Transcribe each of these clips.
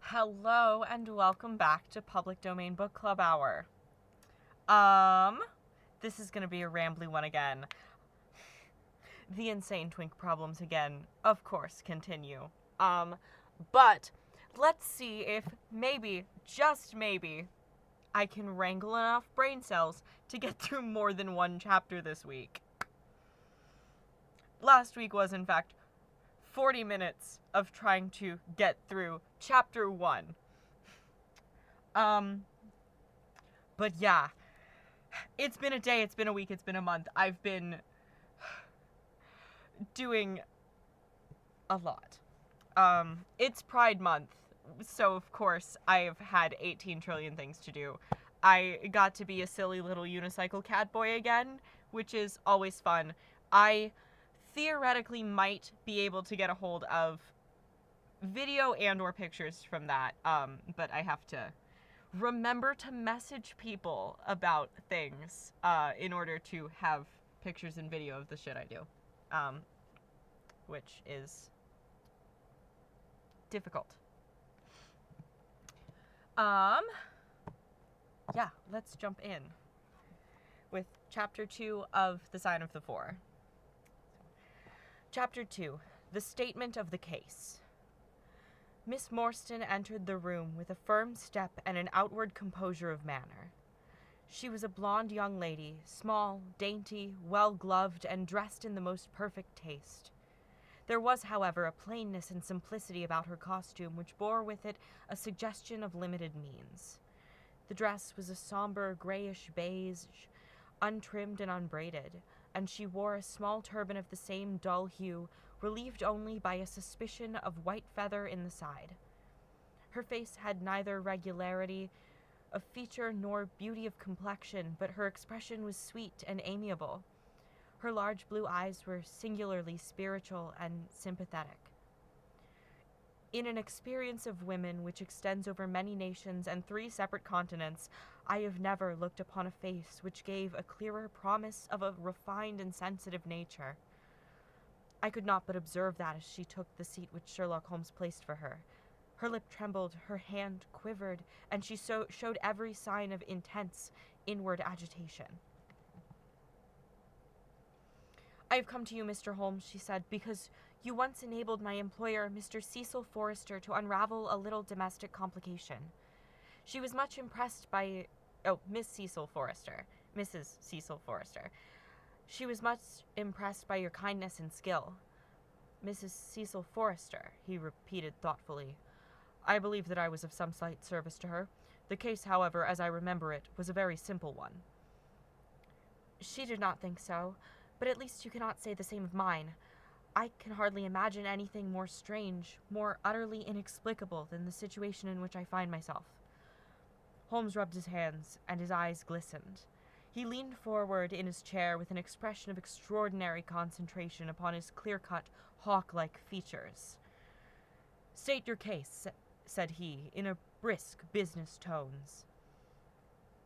Hello and welcome back to Public Domain Book Club Hour. This is gonna be a rambly one again. The insane twink problems again, of course, continue. But let's see if maybe, just maybe, I can wrangle enough brain cells to get through more than one chapter this week. Last week was, in fact, 40 minutes of trying to get through chapter 1. But yeah, it's been a day, it's been a week, it's been a month. I've been doing a lot. It's Pride Month, so of course I've had 18 trillion things to do. I got to be a silly little unicycle cat boy again, which is always fun. I theoretically might be able to get a hold of video and or pictures from that, but I have to remember to message people about things in order to have pictures and video of the shit I do, which is difficult. Yeah, let's jump in with Chapter 2 of The Sign of the Four. Chapter 2, The Statement of the Case. Miss Morstan entered the room with a firm step and an outward composure of manner. She was a blonde young lady, small, dainty, well-gloved, and dressed in the most perfect taste. There was, however, a plainness and simplicity about her costume which bore with it a suggestion of limited means. The dress was a somber, grayish beige, untrimmed and unbraided, and she wore a small turban of the same dull hue, relieved only by a suspicion of white feather in the side. Her face had neither regularity of feature nor beauty of complexion, but her expression was sweet and amiable. Her large blue eyes were singularly spiritual and sympathetic. In an experience of women which extends over many nations and 3 separate continents, I have never looked upon a face which gave a clearer promise of a refined and sensitive nature. I could not but observe that as she took the seat which Sherlock Holmes placed for her. Her lip trembled, her hand quivered, and she showed every sign of intense inward agitation. "I have come to you, Mr. Holmes," she said, "because you once enabled my employer, Mr. Cecil Forrester, to unravel a little domestic complication. She was much impressed by... Miss Cecil Forrester. Mrs. Cecil Forrester. She was much impressed by your kindness and skill." "Mrs. Cecil Forrester," he repeated thoughtfully. "I believe that I was of some slight service to her. The case, however, as I remember it, was a very simple one." "She did not think so, but at least you cannot say the same of mine. I can hardly imagine anything more strange, more utterly inexplicable than the situation in which I find myself." Holmes rubbed his hands, and his eyes glistened. He leaned forward in his chair with an expression of extraordinary concentration upon his clear-cut, hawk-like features. "State your case," said he, in a brisk business tones.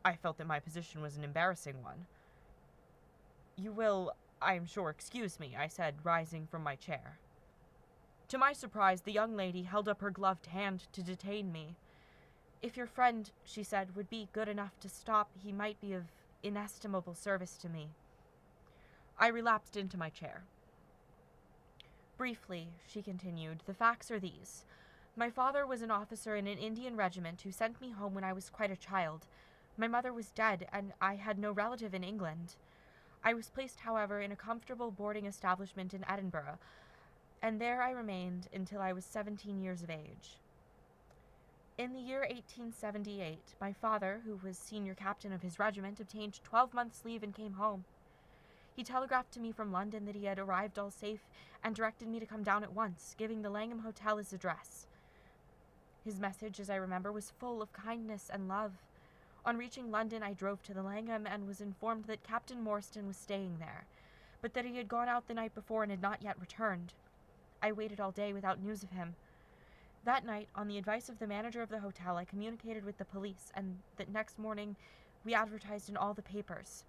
I felt that my position was an embarrassing one. "You will, I am sure, excuse me," I said, rising from my chair. To my surprise, the young lady held up her gloved hand to detain me. "If your friend," she said, "would be good enough to stop, he might be of inestimable service to me." I relapsed into my chair. "Briefly," she continued, "the facts are these. My father was an officer in an Indian regiment who sent me home when I was quite a child. My mother was dead, and I had no relative in England. I was placed, however, in a comfortable boarding establishment in Edinburgh, and there I remained until I was 17 years of age. In the year 1878, my father, who was senior captain of his regiment, obtained 12 months' leave and came home. He telegraphed to me from London that he had arrived all safe and directed me to come down at once, giving the Langham Hotel his address. His message, as I remember, was full of kindness and love. On reaching London, I drove to the Langham and was informed that Captain Morstan was staying there, but that he had gone out the night before and had not yet returned. I waited all day without news of him. That night, on the advice of the manager of the hotel, I communicated with the police, and that next morning we advertised in all the papers.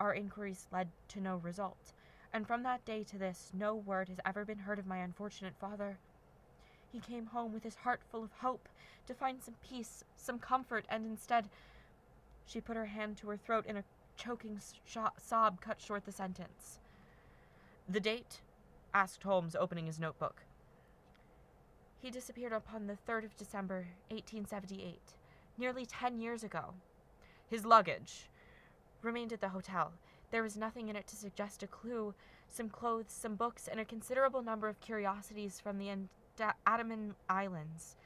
Our inquiries led to no result, and from that day to this, no word has ever been heard of my unfortunate father. He came home with his heart full of hope, to find some peace, some comfort, and instead, she put her hand to her throat and a choking sob cut short the sentence. "The date?" asked Holmes, opening his notebook. "He disappeared upon the 3rd of December, 1878, nearly 10 years ago. "His luggage?" "Remained at the hotel. There was nothing in it to suggest a clue. Some clothes, some books, and a considerable number of curiosities from the Andaman Islands.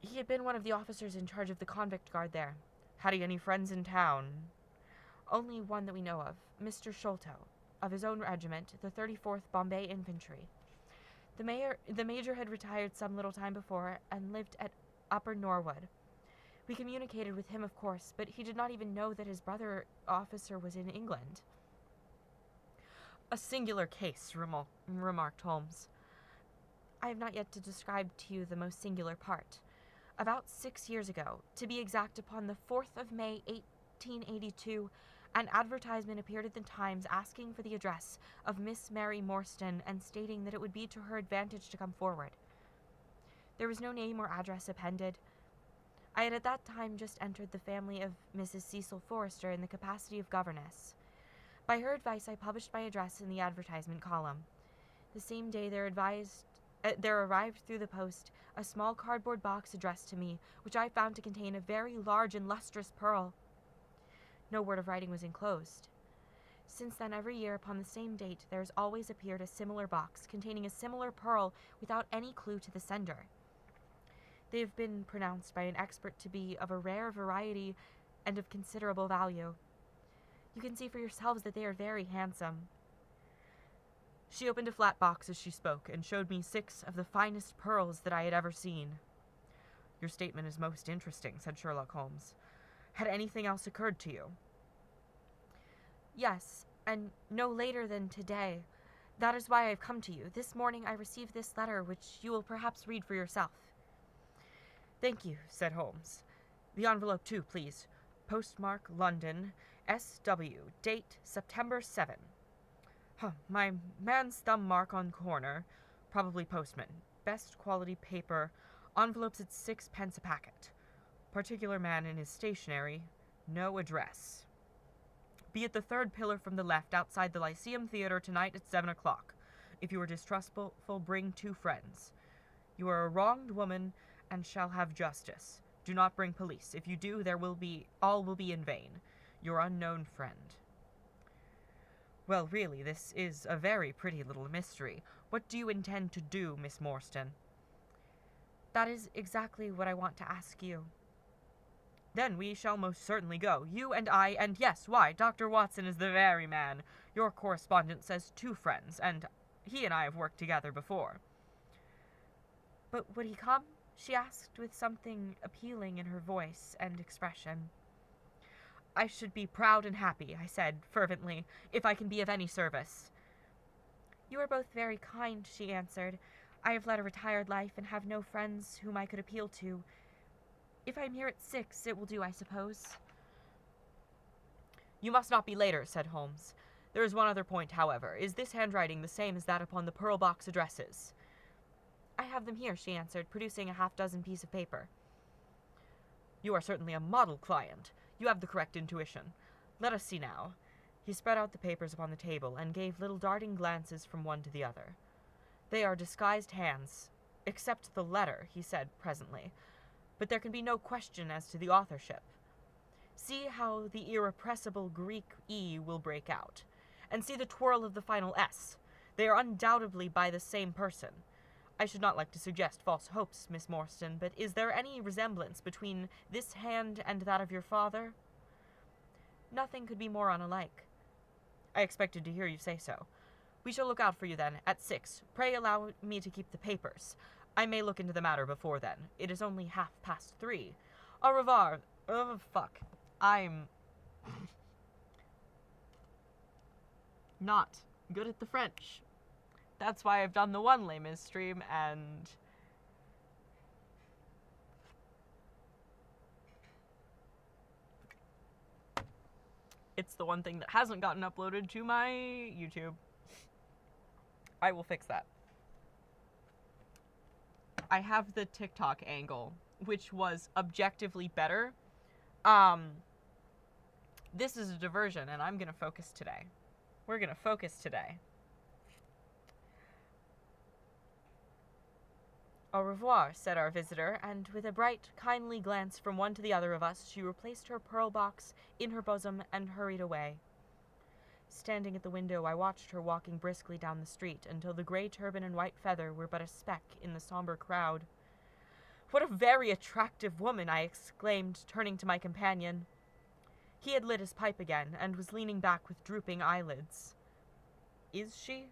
He had been one of the officers in charge of the convict guard there." "Had he any friends in town?" "Only one that we know of, Mr. Sholto, of his own regiment, the 34th Bombay Infantry. The major had retired some little time before and lived at Upper Norwood. We communicated with him, of course, but he did not even know that his brother officer was in England." "A singular case," remarked Holmes. "I have not yet to describe to you the most singular part. About 6 years ago, to be exact upon the 4th of May, 1882, an advertisement appeared at the Times asking for the address of Miss Mary Morstan and stating that it would be to her advantage to come forward. There was no name or address appended. I had at that time just entered the family of Mrs. Cecil Forrester in the capacity of governess. By her advice, I published my address in the advertisement column. The same day there arrived through the post a small cardboard box addressed to me, which I found to contain a very large and lustrous pearl. No word of writing was enclosed. Since then, every year upon the same date, there has always appeared a similar box containing a similar pearl without any clue to the sender. They have been pronounced by an expert to be of a rare variety and of considerable value. You can see for yourselves that they are very handsome." She opened a flat box as she spoke and showed me 6 of the finest pearls that I had ever seen. "Your statement is most interesting," said Sherlock Holmes. "Had anything else occurred to you?" "Yes, and no later than today. That is why I have come to you. This morning I received this letter, which you will perhaps read for yourself." "Thank you," said Holmes. "The envelope, too, please. Postmark London, S.W. Date September 7. My man's thumb mark on corner. Probably postman. Best quality paper. Envelopes at 6 pence a packet. Particular man in his stationery. No address. Be at the 3rd pillar from the left outside the Lyceum Theatre tonight at 7 o'clock. If you are distrustful, bring 2 friends. You are a wronged woman and shall have justice. Do not bring police. If you do, all will be in vain. Your unknown friend." "Well, really, this is a very pretty little mystery. What do you intend to do, Miss Morstan?" "That is exactly what I want to ask you." "Then we shall most certainly go. You and I, and yes, why, Dr. Watson is the very man. Your correspondent says 2 friends, and he and I have worked together before." "But would he come?" she asked, with something appealing in her voice and expression. "I should be proud and happy," I said fervently, "if I can be of any service." "You are both very kind," she answered. "I have led a retired life and have no friends whom I could appeal to. If I am here at 6, it will do, I suppose." "You must not be later," said Holmes. "There is one other point, however. Is this handwriting the same as that upon the pearl box addresses?" "I have them here," she answered, producing a half-dozen pieces of paper. "You are certainly a model client. You have the correct intuition. Let us see now." He spread out the papers upon the table and gave little darting glances from one to the other. "They are disguised hands, except the letter," he said presently. "But there can be no question as to the authorship. See how the irrepressible Greek E will break out, and see the twirl of the final S. They are undoubtedly by the same person. I should not like to suggest false hopes, Miss Morstan, but is there any resemblance between this hand and that of your father?" "Nothing could be more unlike." "I expected to hear you say so. We shall look out for you, then, at 6. Pray allow me to keep the papers. I may look into the matter before then. It is only 3:30. Au revoir. I'm not good at the French. That's why I've done the one Les Mis stream, and it's the one thing that hasn't gotten uploaded to my YouTube. I will fix that. I have the TikTok angle, which was objectively better. This is a diversion, and I'm going to focus today. We're going to focus today. Au revoir, said our visitor, and with a bright, kindly glance from one to the other of us, she replaced her pearl box in her bosom and hurried away. Standing at the window, I watched her walking briskly down the street until the gray turban and white feather were but a speck in the somber crowd. What a very attractive woman, I exclaimed, turning to my companion. He had lit his pipe again, and was leaning back with drooping eyelids. Is she?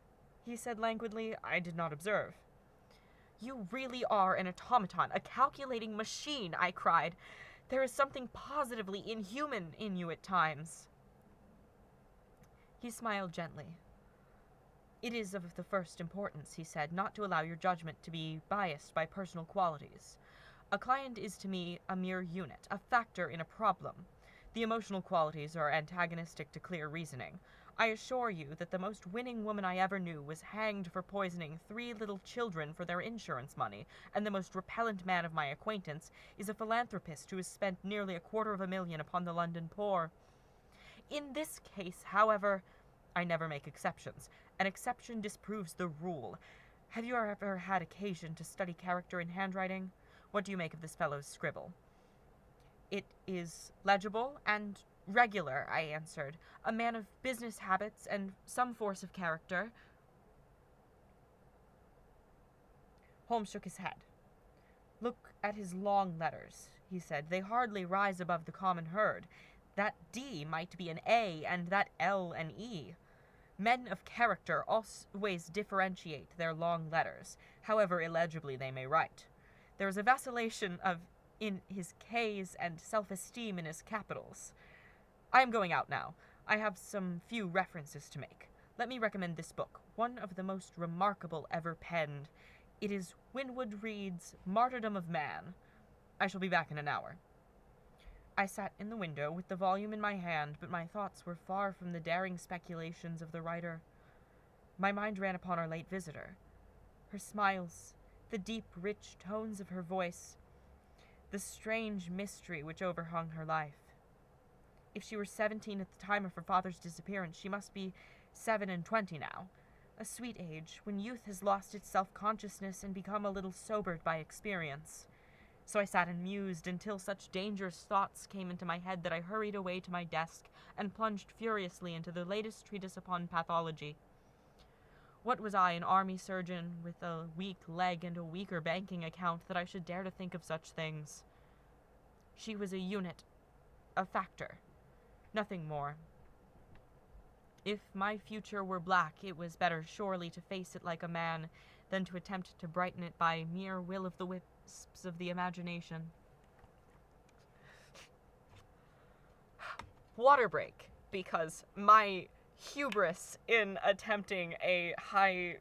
He said languidly. I did not observe. You really are an automaton, a calculating machine, I cried. There is something positively inhuman in you at times. He smiled gently. It is of the first importance, he said, not to allow your judgment to be biased by personal qualities. A client is to me a mere unit, a factor in a problem. The emotional qualities are antagonistic to clear reasoning. I assure you that the most winning woman I ever knew was hanged for poisoning 3 little children for their insurance money, and the most repellent man of my acquaintance is a philanthropist who has spent nearly $250,000 upon the London poor. In this case, however, I never make exceptions. An exception disproves the rule. Have you ever had occasion to study character in handwriting? What do you make of this fellow's scribble? It is legible and regular, I answered. A man of business habits and some force of character. Holmes shook his head. Look at his long letters, he said. They hardly rise above the common herd. That D might be an A, and that L an E. Men of character always differentiate their long letters, however illegibly they may write. There is a vacillation in his K's and self-esteem in his capitals. I am going out now. I have some few references to make. Let me recommend this book, one of the most remarkable ever penned. It is Winwood Reade's Martyrdom of Man. I shall be back in an hour. I sat in the window with the volume in my hand, but my thoughts were far from the daring speculations of the writer. My mind ran upon our late visitor. Her smiles, the deep, rich tones of her voice, the strange mystery which overhung her life. If she were 17 at the time of her father's disappearance, she must be 27 now. A sweet age, when youth has lost its self-consciousness and become a little sobered by experience. So I sat and mused until such dangerous thoughts came into my head that I hurried away to my desk and plunged furiously into the latest treatise upon pathology. What was I, an army surgeon with a weak leg and a weaker banking account, that I should dare to think of such things? She was a unit, a factor, nothing more. If my future were black, it was better surely to face it like a man than to attempt to brighten it by mere will-o'-the-wisps of the imagination. Water break, because my hubris in attempting a high,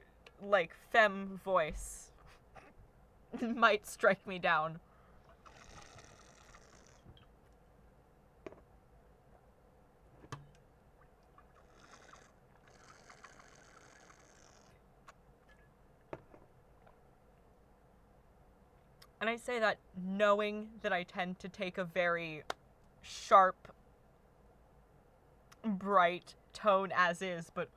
femme voice might strike me down. And I say that knowing that I tend to take a very sharp, bright tone as is, but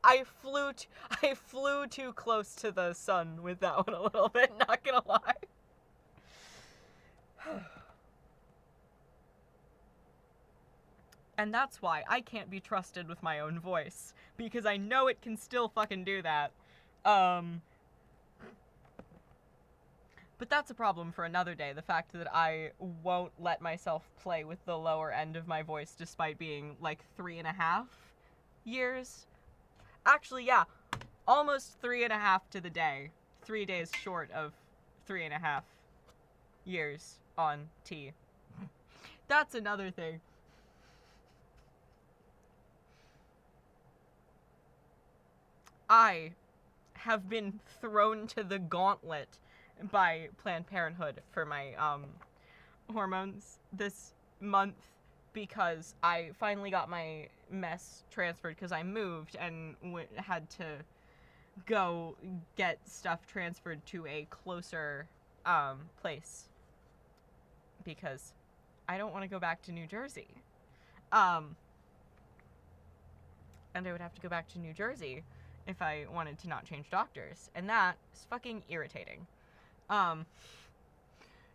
I flew too close to the sun with that one a little bit, not gonna lie. And that's why I can't be trusted with my own voice, because I know it can still fucking do that. But that's a problem for another day, the fact that I won't let myself play with the lower end of my voice despite being 3.5 years. Actually, yeah, almost 3.5 to the day. 3 days short of 3.5 years on T. That's another thing. I have been thrown to the gauntlet by Planned Parenthood for my hormones this month, because I finally got my mess transferred because I moved and had to go get stuff transferred to a closer place because I don't want to go back to New Jersey. And I would have to go back to New Jersey if I wanted to not change doctors, and that is fucking irritating.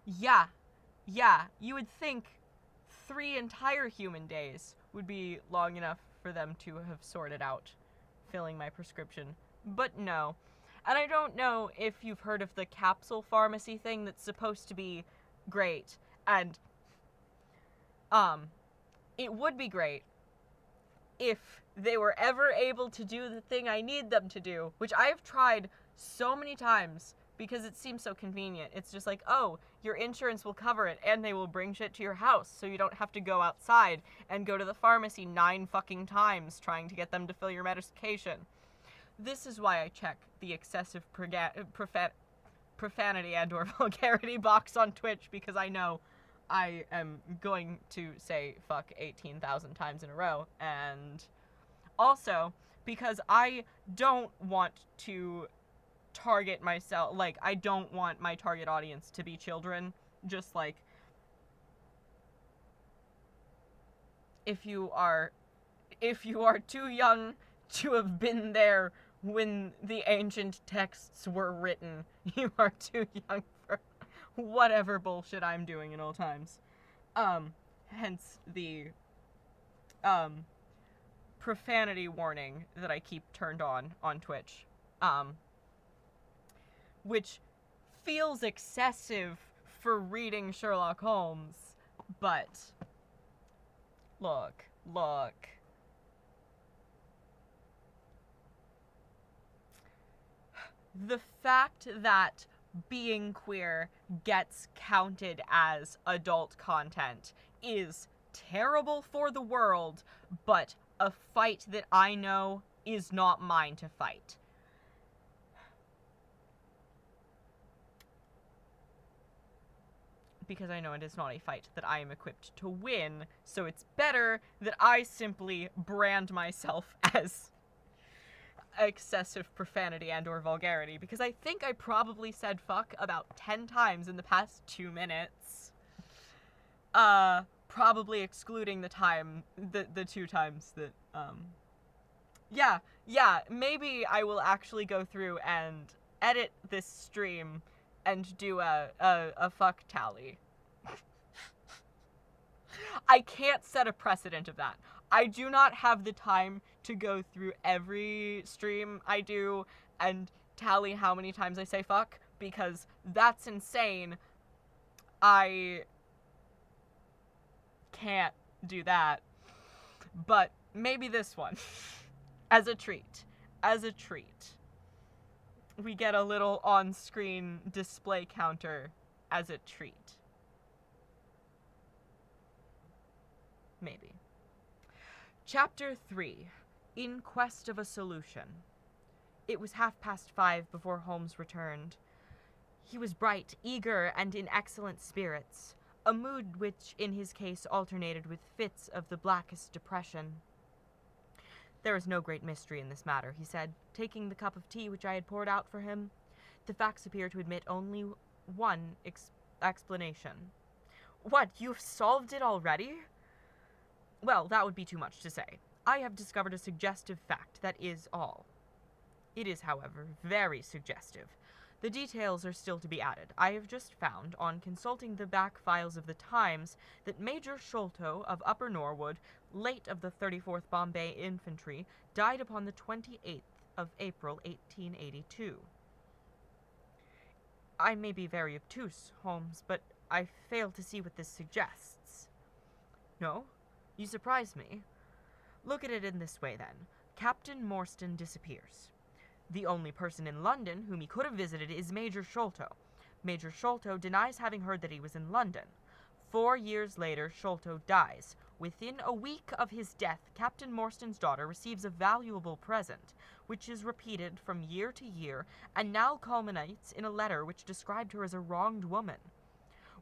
Yeah, you would think 3 entire human days would be long enough for them to have sorted out filling my prescription, but no. And I don't know if you've heard of the capsule pharmacy thing that's supposed to be great, and it would be great if they were ever able to do the thing I need them to do, which I have tried so many times because it seems so convenient. It's just like, oh, your insurance will cover it and they will bring shit to your house so you don't have to go outside and go to the pharmacy 9 fucking times trying to get them to fill your medication. This is why I check the excessive profanity and or vulgarity box on Twitch, because I know I am going to say fuck 18,000 times in a row, and also because I don't want to target myself, like, I don't want my target audience to be children, just like, if you are too young to have been there when the ancient texts were written, you are too young for whatever bullshit I'm doing in old times. Hence the, profanity warning that I keep turned on Twitch. Which feels excessive for reading Sherlock Holmes, but look. The fact that being queer gets counted as adult content is terrible for the world, but a fight that I know is not mine to fight. Because I know it is not a fight that I am equipped to win, so it's better that I simply brand myself as excessive profanity and or vulgarity, because I think I probably said fuck about 10 times in the past 2 minutes. Probably excluding the 2 times that, yeah, maybe I will actually go through and edit this stream and do a fuck tally. I can't set a precedent of that. I do not have the time to go through every stream I do and tally how many times I say fuck, because that's insane. I can't do that. But maybe this one. As a treat. We get a little on-screen display counter as a treat. Maybe. Chapter 3. In Quest of a Solution. It was 5:30 before Holmes returned. He was bright, eager, and in excellent spirits, a mood which, in his case, alternated with fits of the blackest depression. "There is no great mystery in this matter," he said, taking the cup of tea which I had poured out for him. "The facts appear to admit only one explanation." "What, you've solved it already?" "Well, that would be too much to say. I have discovered a suggestive fact, that is all. It is, however, very suggestive. The details are still to be added. I have just found, on consulting the back files of the Times, that Major Sholto of Upper Norwood, late of the 34th Bombay Infantry, died upon the 28th of April, 1882. I may be very obtuse, Holmes, but I fail to see what this suggests." "No? You surprise me. Look at it in this way, then. Captain Morstan disappears. The only person in London whom he could have visited is Major Sholto. Major Sholto denies having heard that he was in London. 4 years later, Sholto dies. Within a week of his death, Captain Morstan's daughter receives a valuable present, which is repeated from year to year, and now culminates in a letter which described her as a wronged woman.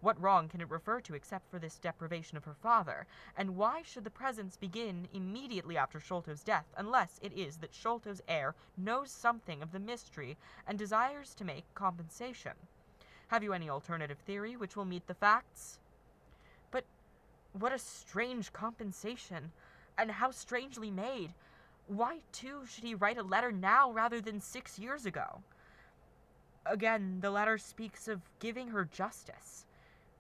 What wrong can it refer to except for this deprivation of her father? And why should the presents begin immediately after Sholto's death, unless it is that Sholto's heir knows something of the mystery and desires to make compensation? Have you any alternative theory which will meet the facts? But what a strange compensation, and how strangely made. Why, too, should he write a letter now rather than 6 years ago? Again, the letter speaks of giving her justice.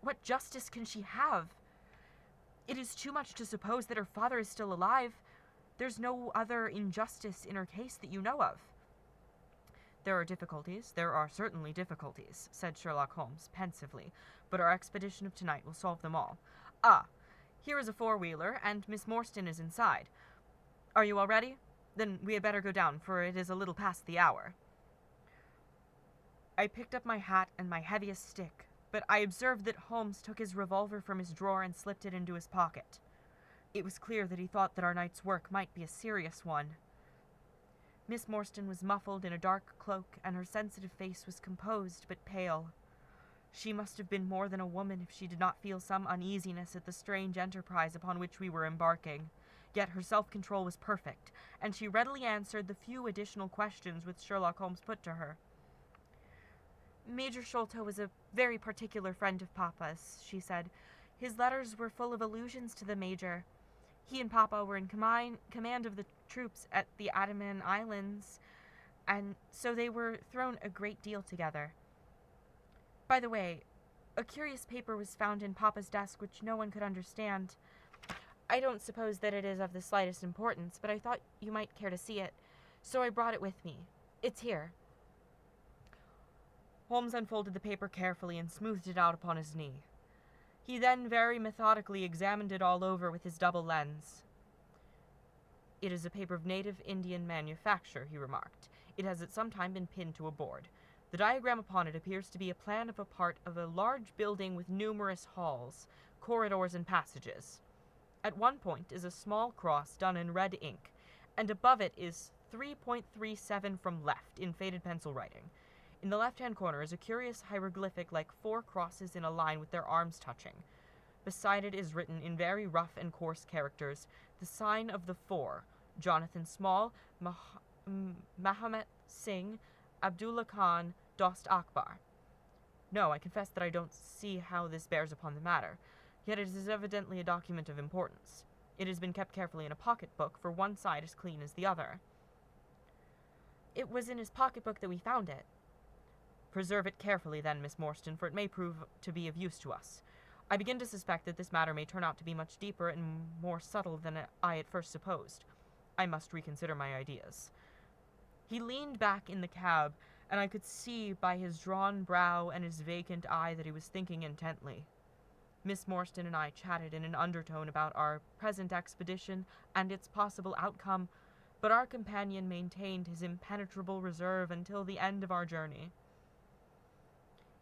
What justice can she have? It is too much to suppose that her father is still alive. There's no other injustice in her case that you know of. There are certainly difficulties, said Sherlock Holmes pensively, but our expedition of tonight will solve them all. Ah, here is a four-wheeler, and Miss Morstan is inside. Are you all ready? Then we had better go down, for it is a little past the hour. I picked up my hat and my heaviest stick, but I observed that Holmes took his revolver from his drawer and slipped it into his pocket. It was clear that he thought that our night's work might be a serious one. Miss Morstan was muffled in a dark cloak, and her sensitive face was composed but pale. She must have been more than a woman if she did not feel some uneasiness at the strange enterprise upon which we were embarking. Yet her self-control was perfect, and she readily answered the few additional questions which Sherlock Holmes put to her. Major Sholto was a very particular friend of Papa's, she said. His letters were full of allusions to the Major. He and Papa were in command of the troops at the Andaman Islands, and so they were thrown a great deal together. By the way, a curious paper was found in Papa's desk which no one could understand. I don't suppose that it is of the slightest importance, but I thought you might care to see it, so I brought it with me. It's here. Holmes unfolded the paper carefully and smoothed it out upon his knee. He then very methodically examined it all over with his double lens. It is a paper of native Indian manufacture, he remarked. It has at some time been pinned to a board. The diagram upon it appears to be a plan of a part of a large building with numerous halls, corridors, and passages. At one point is a small cross done in red ink, and above it is 3.37 from left in faded pencil writing. In the left-hand corner is a curious hieroglyphic like 4 crosses in a line with their arms touching. Beside it is written in very rough and coarse characters the sign of the 4, Jonathan Small, Mahomet Singh, Abdullah Khan, Dost Akbar. No, I confess that I don't see how this bears upon the matter, yet it is evidently a document of importance. It has been kept carefully in a pocket-book, for one side is clean as the other. It was in his pocket-book that we found it. Preserve it carefully, then, Miss Morstan, for it may prove to be of use to us. I begin to suspect that this matter may turn out to be much deeper and more subtle than I at first supposed. I must reconsider my ideas. He leaned back in the cab, and I could see by his drawn brow and his vacant eye that he was thinking intently. Miss Morstan and I chatted in an undertone about our present expedition and its possible outcome, but our companion maintained his impenetrable reserve until the end of our journey.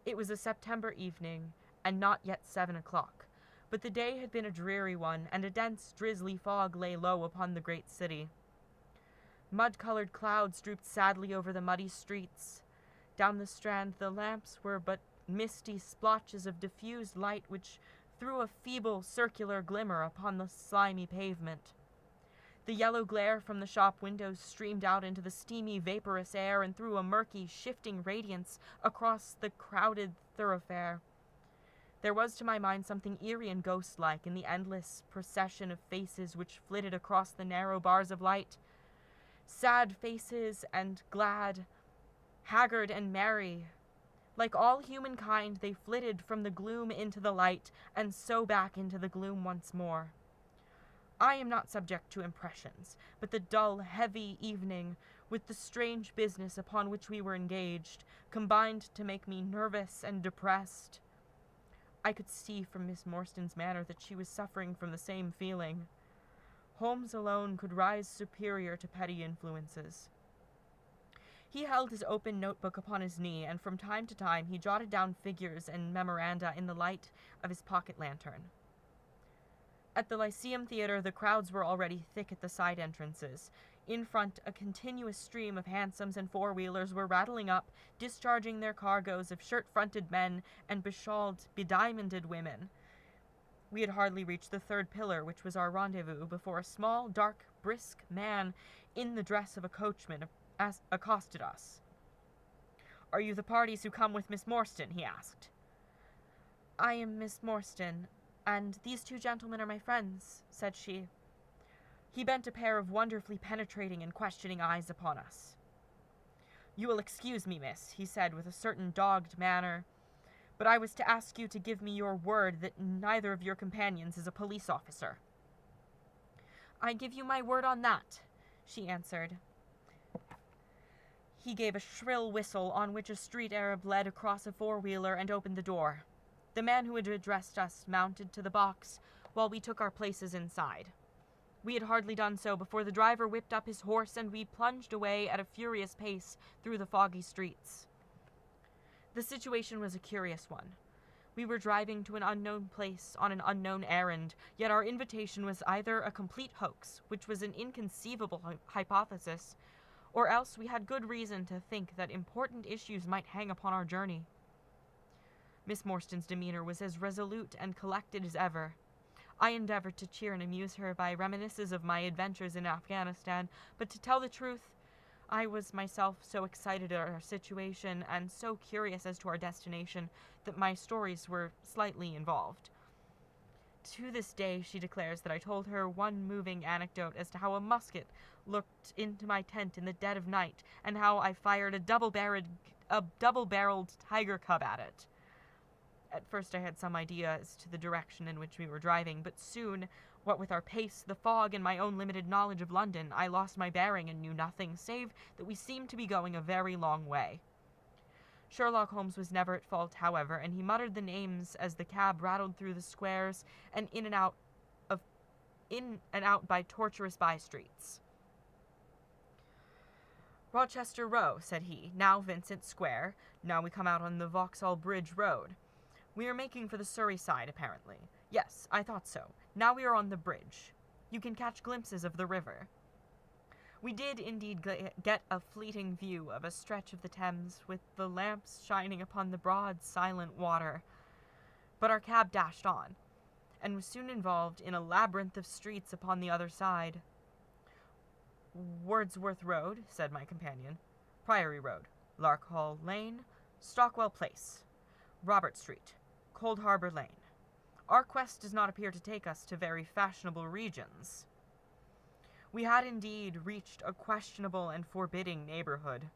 It was a September evening, and not yet 7 o'clock, but the day had been a dreary one, and a dense, drizzly fog lay low upon the great city. Mud-colored clouds drooped sadly over the muddy streets. Down the Strand the lamps were but misty splotches of diffused light which threw a feeble circular glimmer upon the slimy pavement. The yellow glare from the shop windows streamed out into the steamy, vaporous air and threw a murky, shifting radiance across the crowded thoroughfare. There was to my mind something eerie and ghost-like in the endless procession of faces which flitted across the narrow bars of light. Sad faces and glad, haggard and merry. Like all humankind, they flitted from the gloom into the light, and so back into the gloom once more. I am not subject to impressions, but the dull, heavy evening, with the strange business upon which we were engaged, combined to make me nervous and depressed. I could see from Miss Morstan's manner that she was suffering from the same feeling. Holmes alone could rise superior to petty influences. He held his open notebook upon his knee, and from time to time he jotted down figures and memoranda in the light of his pocket lantern. At the Lyceum Theatre the crowds were already thick at the side entrances. In front, a continuous stream of hansoms and four-wheelers were rattling up, discharging their cargoes of shirt-fronted men and beshawled, bediamonded women. We had hardly reached the third pillar, which was our rendezvous, before a small, dark, brisk man in the dress of a coachman accosted us. "Are you the parties who come with Miss Morstan?" he asked. "I am Miss Morstan, and these two gentlemen are my friends," said she. He bent a pair of wonderfully penetrating and questioning eyes upon us. "You will excuse me, miss," he said with a certain dogged manner, "but I was to ask you to give me your word that neither of your companions is a police officer." "I give you my word on that," she answered. He gave a shrill whistle, on which a street Arab led across a four-wheeler and opened the door. The man who had addressed us mounted to the box, while we took our places inside. We had hardly done so before the driver whipped up his horse and we plunged away at a furious pace through the foggy streets. The situation was a curious one. We were driving to an unknown place on an unknown errand, yet our invitation was either a complete hoax, which was an inconceivable hypothesis, or else we had good reason to think that important issues might hang upon our journey. Miss Morstan's demeanor was as resolute and collected as ever. I endeavored to cheer and amuse her by reminiscences of my adventures in Afghanistan, but to tell the truth, I was myself so excited at our situation and so curious as to our destination that my stories were slightly involved. To this day, she declares that I told her one moving anecdote as to how a musket looked into my tent in the dead of night, and how I fired a double-barreled tiger cub at it. At first I had some idea as to the direction in which we were driving, but soon, what with our pace, the fog, and my own limited knowledge of London, I lost my bearing and knew nothing, save that we seemed to be going a very long way. Sherlock Holmes was never at fault, however, and he muttered the names as the cab rattled through the squares and in and out by tortuous by-streets. "Rochester Row," said he, "now Vincent Square. Now we come out on the Vauxhall Bridge Road. We are making for the Surrey side, apparently. Yes, I thought so. Now we are on the bridge. You can catch glimpses of the river." We did indeed get a fleeting view of a stretch of the Thames, with the lamps shining upon the broad, silent water. But our cab dashed on, and was soon involved in a labyrinth of streets upon the other side. "Wordsworth Road," said my companion. "Priory Road, Larkhall Lane, Stockwell Place, Robert Street, Cold Harbour Lane. Our quest does not appear to take us to very fashionable regions." We had indeed reached a questionable and forbidding neighborhood.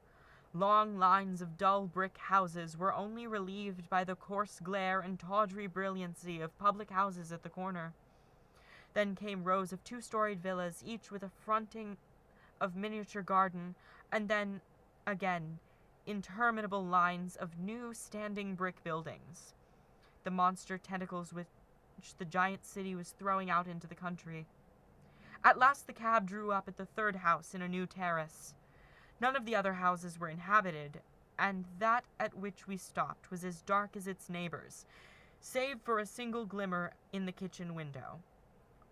Long lines of dull brick houses were only relieved by the coarse glare and tawdry brilliancy of public houses at the corner. Then came rows of two-storied villas, each with a fronting of miniature garden, and then, again, interminable lines of new standing brick buildings, the monster tentacles which the giant city was throwing out into the country. At last the cab drew up at the third house in a new terrace. None of the other houses were inhabited, and that at which we stopped was as dark as its neighbors, save for a single glimmer in the kitchen window.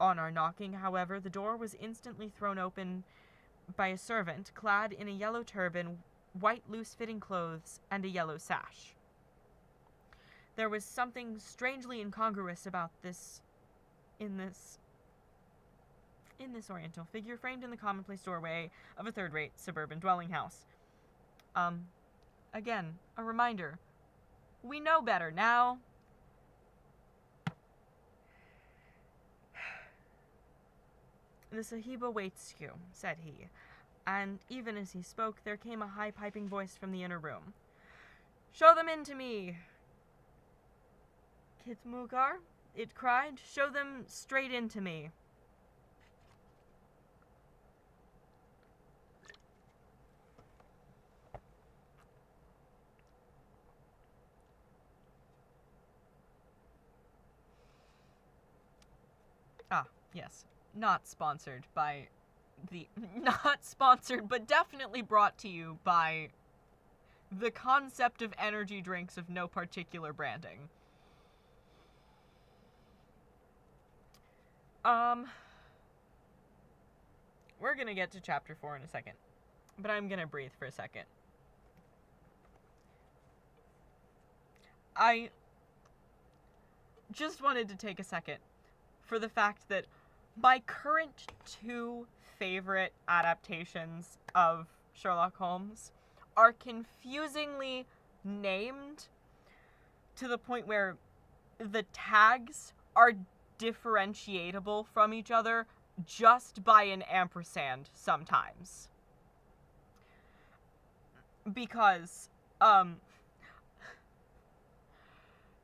On our knocking, however, the door was instantly thrown open by a servant clad in a yellow turban, white loose-fitting clothes, and a yellow sash. There was something strangely incongruous about this oriental figure framed in the commonplace doorway of a third-rate suburban dwelling house. Again, a reminder. We know better now. "The Sahiba waits you," said he, and even as he spoke there came a high piping voice from the inner room. "Show them in to me." "Khitmutgar," it cried, "show them straight in to me." Yes. Not sponsored, but definitely brought to you by the concept of energy drinks of no particular branding. we're gonna get to chapter 4 in a second. But I'm gonna breathe for a second. I just wanted to take a second for the fact that my current 2 favorite adaptations of Sherlock Holmes are confusingly named to the point where the tags are differentiable from each other just by an ampersand sometimes. Because,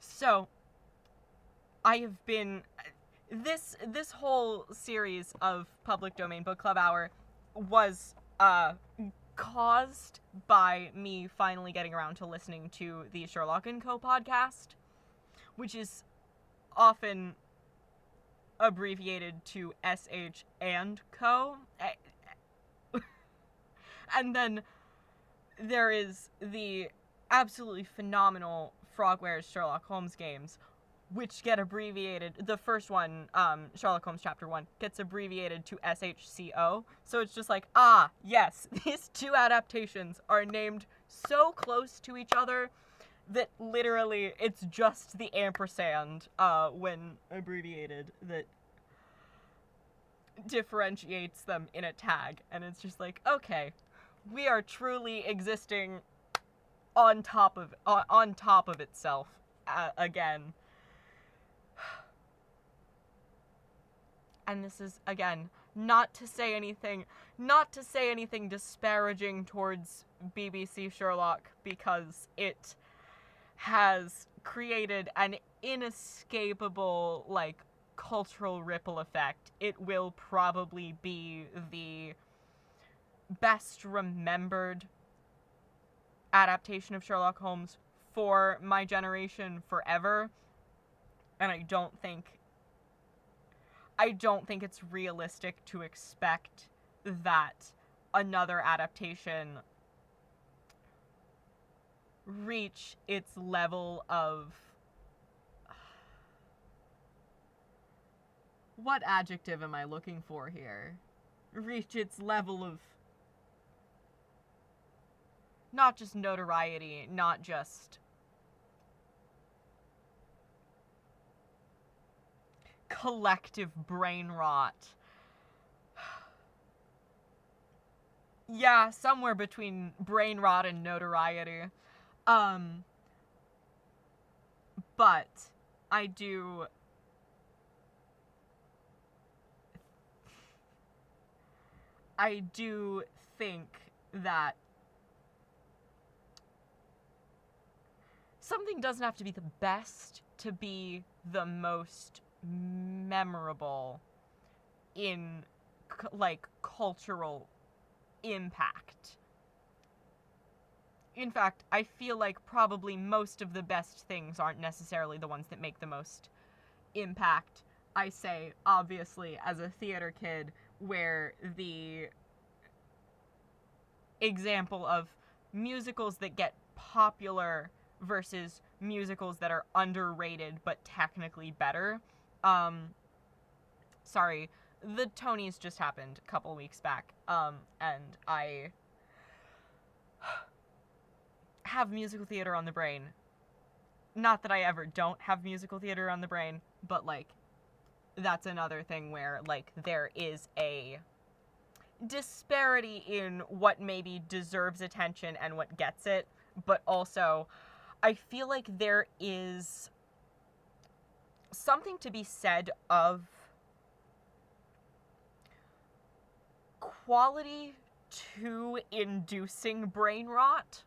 so, I have been, this whole series of Public Domain Book Club Hour was, caused by me finally getting around to listening to the Sherlock & Co. podcast, which is often abbreviated to SH and Co. And then there is the absolutely phenomenal Frogwares Sherlock Holmes games, which get abbreviated. The first one, Sherlock Holmes Chapter 1, gets abbreviated to SHCO. So it's just like, yes, these 2 adaptations are named so close to each other that literally it's just the ampersand, when abbreviated, that differentiates them in a tag. And it's just like, okay, we are truly existing on top of itself, again. And this is, again, not to say anything disparaging towards BBC Sherlock, because it has created an inescapable, cultural ripple effect. It will probably be the best remembered adaptation of Sherlock Holmes for my generation forever. And I don't think it's realistic to expect that another adaptation reach its level of... What adjective am I looking for here? Reach its level of not just notoriety, not just collective brain rot. Yeah, somewhere between brain rot and notoriety. But I do think that something doesn't have to be the best to be the most memorable in, cultural impact. In fact, I feel like probably most of the best things aren't necessarily the ones that make the most impact. I say, obviously, as a theater kid, where the example of musicals that get popular versus musicals that are underrated but technically better. Sorry, the Tonys just happened a couple weeks back, and I have musical theater on the brain. Not that I ever don't have musical theater on the brain, but, that's another thing where, there is a disparity in what maybe deserves attention and what gets it, but also I feel like there is something to be said of quality to inducing brain rot.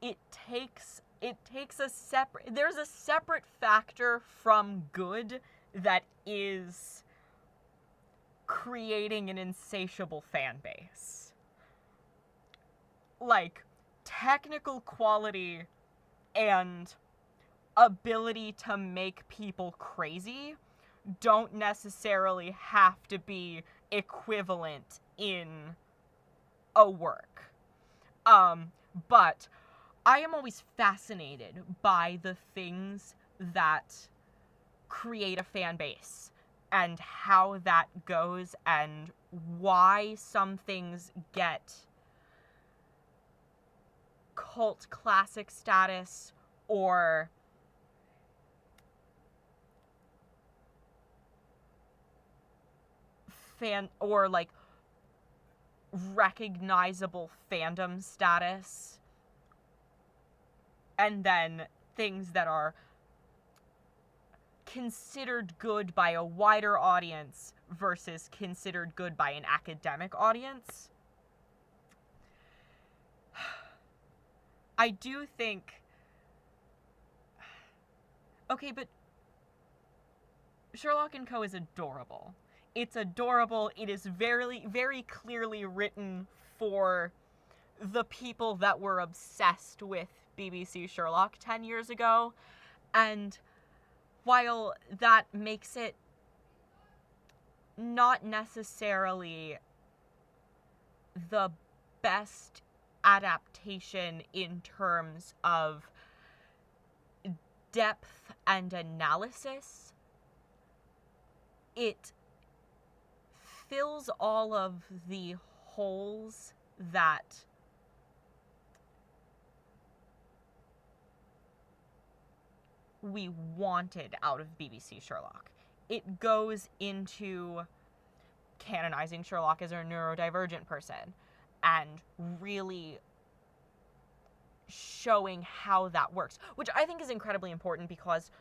There's a separate factor from good that is creating an insatiable fan base. Technical quality and ability to make people crazy don't necessarily have to be equivalent in a work. But I am always fascinated by the things that create a fan base and how that goes and why some things get cult classic status or like recognizable fandom status, and then things that are considered good by a wider audience versus considered good by an academic audience. I do think... Okay, but Sherlock & Co. is adorable. It's adorable. It is very, very clearly written for the people that were obsessed with BBC Sherlock 10 years ago. And while that makes it not necessarily the best adaptation in terms of depth and analysis, it fills all of the holes that we wanted out of BBC Sherlock. It goes into canonizing Sherlock as a neurodivergent person and really showing how that works, which I think is incredibly important because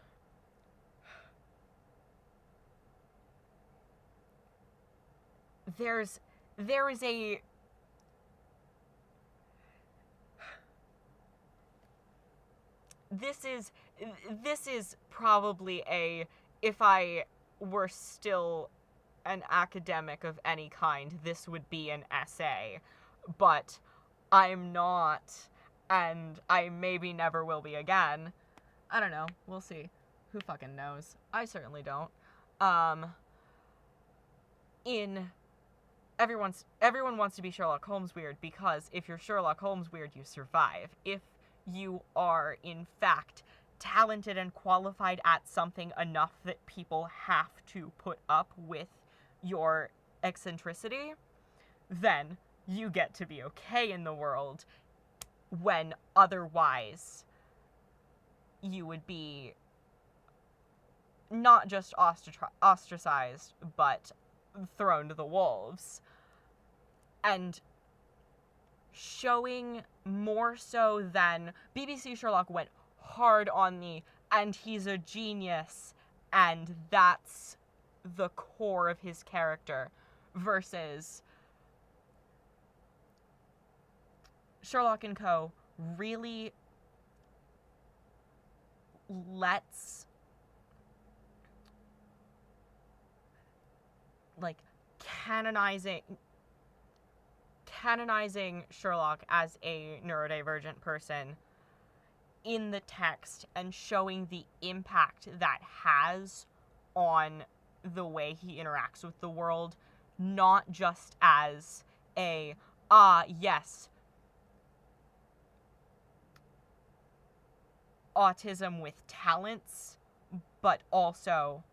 there is a this is probably a, if I were still an academic of any kind, this would be an essay, but I'm not, and I maybe never will be again. I don't know. We'll see. Who fucking knows? I certainly don't. Everyone wants to be Sherlock Holmes weird, because if you're Sherlock Holmes weird, you survive. If you are, in fact, talented and qualified at something enough that people have to put up with your eccentricity, then you get to be okay in the world, when otherwise you would be not just ostracized, but thrown to the wolves. And showing more so than BBC Sherlock went hard on the, and he's a genius, and that's the core of his character, versus Sherlock & Co. really lets, like, canonizing Sherlock as a neurodivergent person in the text and showing the impact that has on the way he interacts with the world, not just as a, yes, autism with talents, but also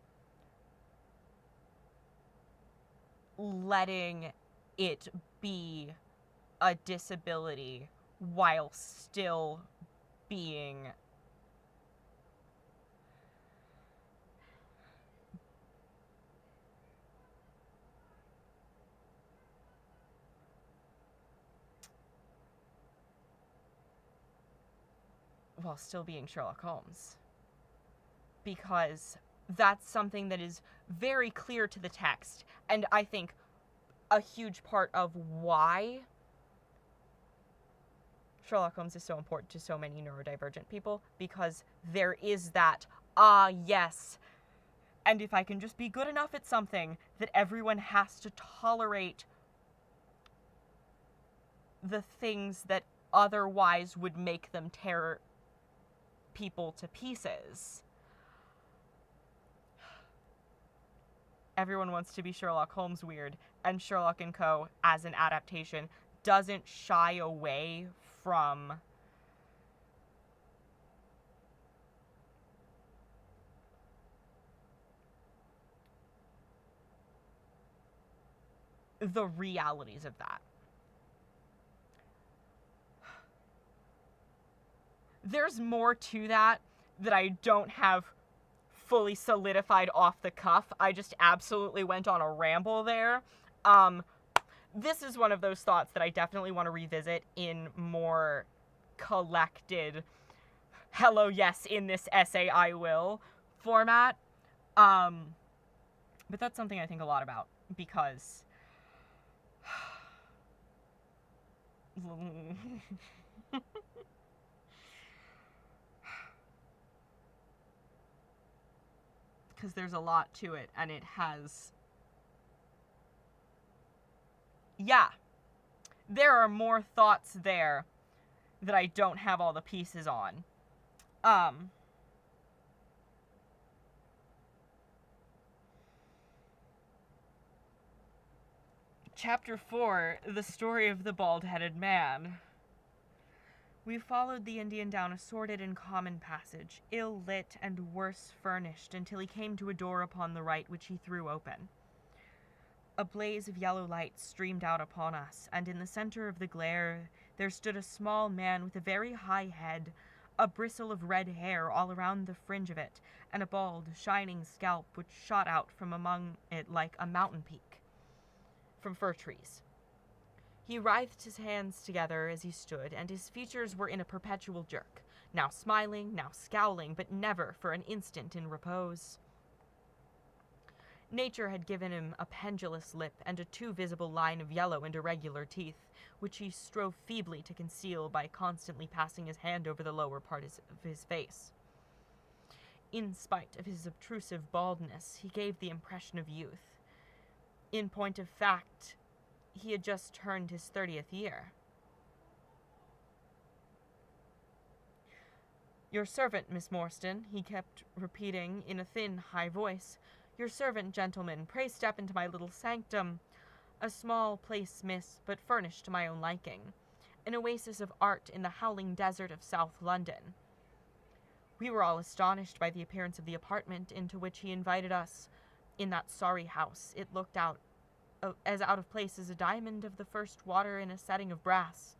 letting it be a disability while still being Sherlock Holmes. Because that's something that is very clear to the text, and I think a huge part of why Sherlock Holmes is so important to so many neurodivergent people, because there is that, yes, and if I can just be good enough at something, that everyone has to tolerate the things that otherwise would make them tear people to pieces. Everyone wants to be Sherlock Holmes weird, and Sherlock & Co. as an adaptation doesn't shy away from the realities of that. There's more to that I don't have fully solidified off the cuff. I just absolutely went on a ramble there. This is one of those thoughts that I definitely want to revisit in more collected, hello, yes, in this essay I will format. But that's something I think a lot about, because because there's a lot to it, and it has... Yeah. There are more thoughts there that I don't have all the pieces on. Chapter 4, The Story of the Bald-Headed Man. We followed the Indian down a sordid and common passage, ill-lit and worse furnished, until he came to a door upon the right, which he threw open. A blaze of yellow light streamed out upon us, and in the center of the glare there stood a small man with a very high head, a bristle of red hair all around the fringe of it, and a bald, shining scalp which shot out from among it like a mountain peak from fir trees. He writhed his hands together as he stood, and his features were in a perpetual jerk, now smiling, now scowling, but never for an instant in repose. Nature had given him a pendulous lip and a too visible line of yellow and irregular teeth, which he strove feebly to conceal by constantly passing his hand over the lower part of his face. In spite of his obtrusive baldness, he gave the impression of youth. In point of fact, he had just turned his 30th year. "Your servant, Miss Morstan," he kept repeating in a thin, high voice. "Your servant, gentlemen. Pray step into my little sanctum. A small place, miss, but furnished to my own liking. An oasis of art in the howling desert of South London." We were all astonished by the appearance of the apartment into which he invited us. In that sorry house, it looked as out of place as a diamond of the first water in a setting of brass.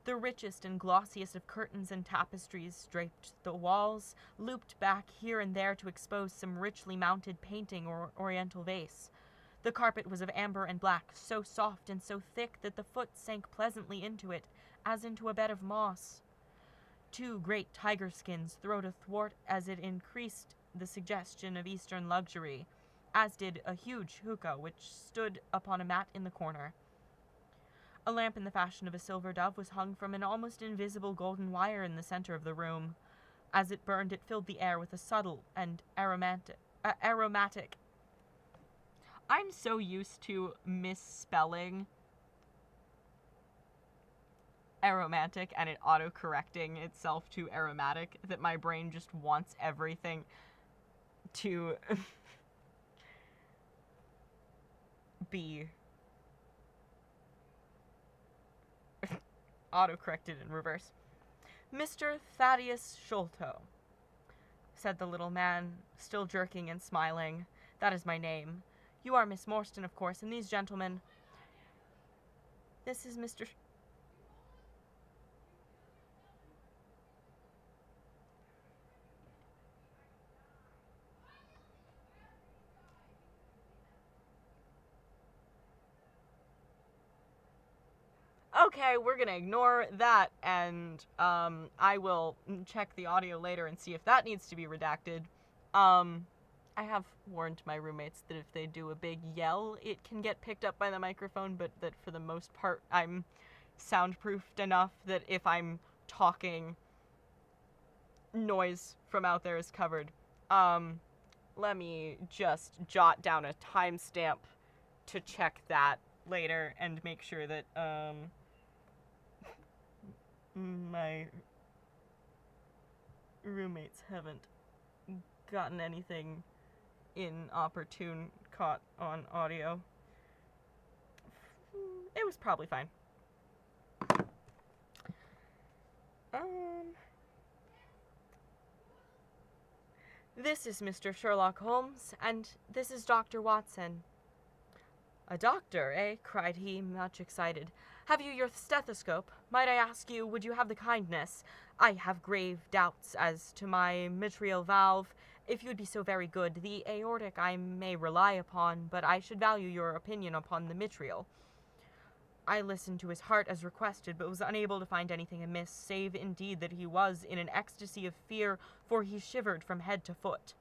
The richest and glossiest of curtains and tapestries draped the walls, looped back here and there to expose some richly mounted painting or oriental vase. The carpet was of amber and black, so soft and so thick that the foot sank pleasantly into it, as into a bed of moss. 2 great tiger skins throwed athwart as it increased the suggestion of Eastern luxury, as did a huge hookah which stood upon a mat in the corner. A lamp in the fashion of a silver dove was hung from an almost invisible golden wire in the center of the room. As it burned, it filled the air with a subtle and aromatic. I'm so used to misspelling aromantic and it auto-correcting itself to aromatic that my brain just wants everything to be auto-corrected in reverse. "Mr. Thaddeus Sholto," said the little man, still jerking and smiling. "That is my name. You are Miss Morstan, of course, and these gentlemen..." "This is Mr. Okay, we're gonna ignore that, and I will check the audio later and see if that needs to be redacted. I have warned my roommates that if they do a big yell, it can get picked up by the microphone, but that for the most part, I'm soundproofed enough that if I'm talking, noise from out there is covered. Let me just jot down a timestamp to check that later and make sure that, my roommates haven't gotten anything inopportune caught on audio. It was probably fine. This is Mr. Sherlock Holmes, and this is Dr. Watson. A doctor, eh? Cried he, much excited. Have you your stethoscope? Might I ask you, would you have the kindness? I have grave doubts as to my mitral valve. If you would be so very good, the aortic I may rely upon, but I should value your opinion upon the mitral. I listened to his heart as requested, but was unable to find anything amiss, save indeed that he was in an ecstasy of fear, for he shivered from head to foot.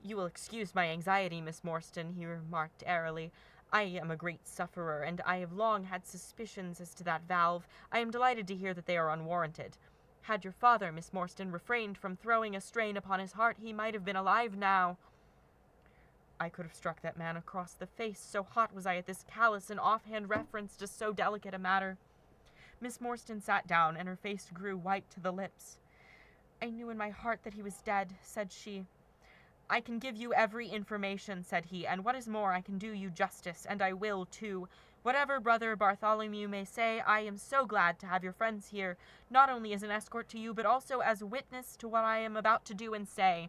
You will excuse my anxiety, Miss Morstan, he remarked airily. I am a great sufferer, and I have long had suspicions as to that valve. I am delighted to hear that they are unwarranted. Had your father, Miss Morstan, refrained from throwing a strain upon his heart, he might have been alive now. I could have struck that man across the face, so hot was I at this callous and offhand reference to so delicate a matter. Miss Morstan sat down, and her face grew white to the lips. I knew in my heart that he was dead, said she. I can give you every information, said he, and what is more, I can do you justice, and I will, too. Whatever Brother Bartholomew may say, I am so glad to have your friends here, not only as an escort to you, but also as a witness to what I am about to do and say.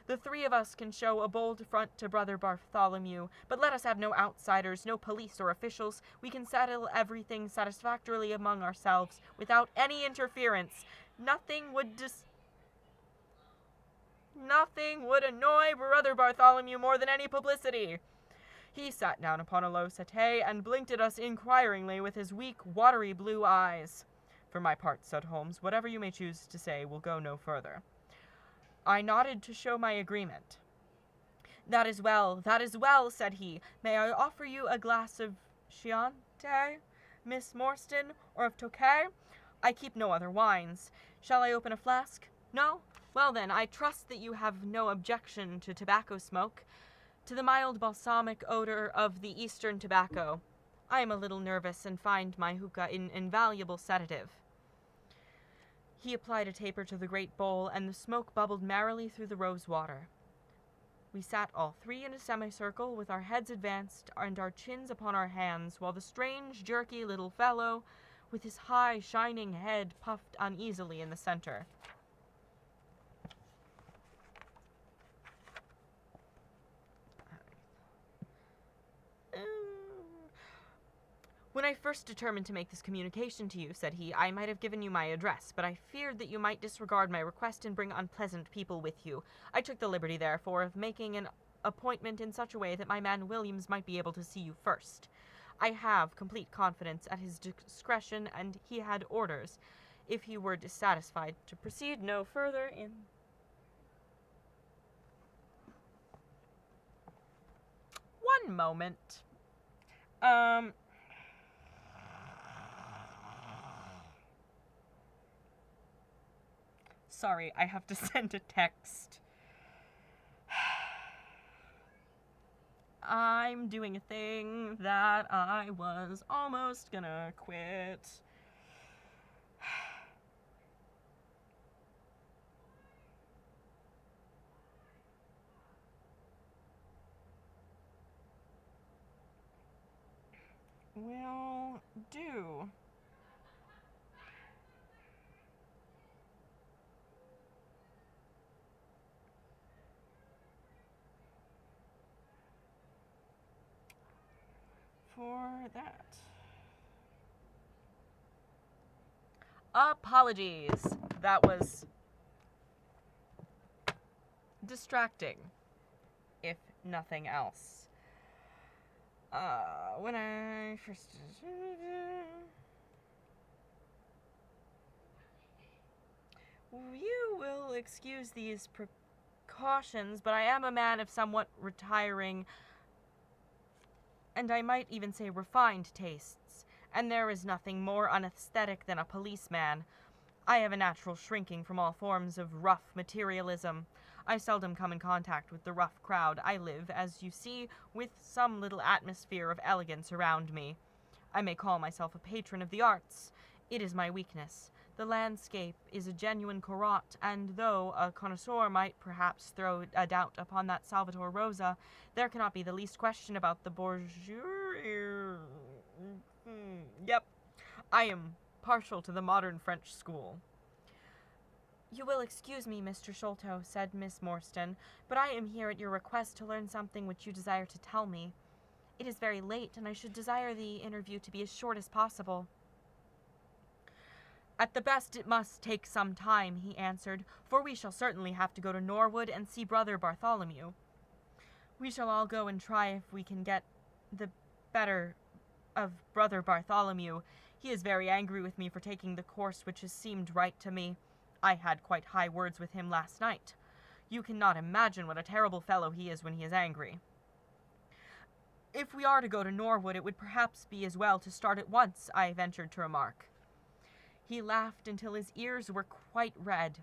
The three of us can show a bold front to Brother Bartholomew, but let us have no outsiders, no police or officials. We can settle everything satisfactorily among ourselves, without any interference. Nothing would annoy Brother Bartholomew more than any publicity. He sat down upon a low settee and blinked at us inquiringly with his weak, watery blue eyes. For my part, said Holmes, whatever you may choose to say will go no further. I nodded to show my agreement. That is well, said he. May I offer you a glass of Chianti, Miss Morstan, or of Tokay? I keep no other wines. Shall I open a flask? No? Well then, I trust that you have no objection to tobacco smoke, to the mild balsamic odor of the Eastern tobacco. I am a little nervous and find my hookah an invaluable sedative. He applied a taper to the great bowl, and the smoke bubbled merrily through the rose water. We sat all three in a semicircle, with our heads advanced and our chins upon our hands, while the strange, jerky little fellow, with his high, shining head, puffed uneasily in the center. When I first determined to make this communication to you, said he, I might have given you my address, but I feared that you might disregard my request and bring unpleasant people with you. I took the liberty, therefore, of making an appointment in such a way that my man Williams might be able to see you first. I have complete confidence at his discretion, and he had orders, if he were dissatisfied, to proceed no further in... One moment. Sorry, I have to send a text. I'm doing a thing that I was almost gonna quit. Will do. For that. Apologies. That was distracting, if nothing else. When I first... You will excuse these precautions, but I am a man of somewhat retiring, and I might even say refined tastes, and there is nothing more unaesthetic than a policeman. I have a natural shrinking from all forms of rough materialism. I seldom come in contact with the rough crowd. I live, as you see, with some little atmosphere of elegance around me. I may call myself a patron of the arts. It is my weakness. The landscape is a genuine Corot, and though a connoisseur might perhaps throw a doubt upon that Salvator Rosa, there cannot be the least question about the bourgeoisie. Yep, I am partial to the modern French school. You will excuse me, Mr. Sholto, said Miss Morstan, but I am here at your request to learn something which you desire to tell me. It is very late, and I should desire the interview to be as short as possible. At the best it must take some time, he answered, for we shall certainly have to go to Norwood and see Brother Bartholomew. We shall all go and try if we can get the better of Brother Bartholomew. He is very angry with me for taking the course which has seemed right to me. I had quite high words with him last night. You cannot imagine what a terrible fellow he is when he is angry. If we are to go to Norwood, it would perhaps be as well to start at once, I ventured to remark. He laughed until his ears were quite red.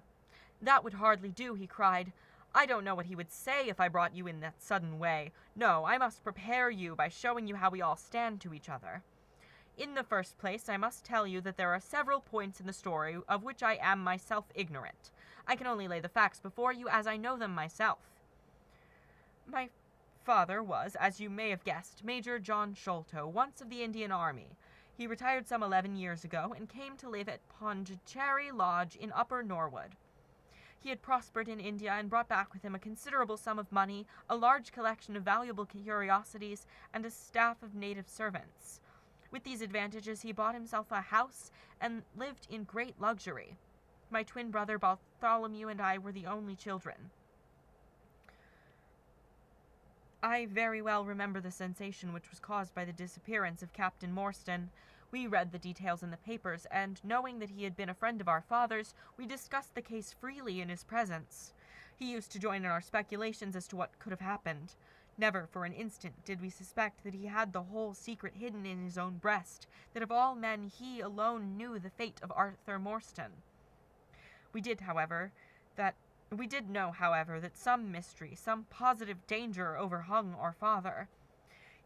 That would hardly do, he cried. I don't know what he would say if I brought you in that sudden way. No, I must prepare you by showing you how we all stand to each other. In the first place, I must tell you that there are several points in the story of which I am myself ignorant. I can only lay the facts before you as I know them myself. My father was, as you may have guessed, Major John Sholto, once of the Indian Army. He retired some 11 years ago and came to live at Pondicherry Lodge in Upper Norwood. He had prospered in India and brought back with him a considerable sum of money, a large collection of valuable curiosities, and a staff of native servants. With these advantages he bought himself a house and lived in great luxury. My twin brother Bartholomew and I were the only children. I very well remember the sensation which was caused by the disappearance of Captain Morstan. We read the details in the papers, and knowing that he had been a friend of our father's, we discussed the case freely in his presence. He used to join in our speculations as to what could have happened. Never for an instant did we suspect that he had the whole secret hidden in his own breast, that of all men he alone knew the fate of Arthur Morstan. We did know, however, that some mystery, some positive danger overhung our father.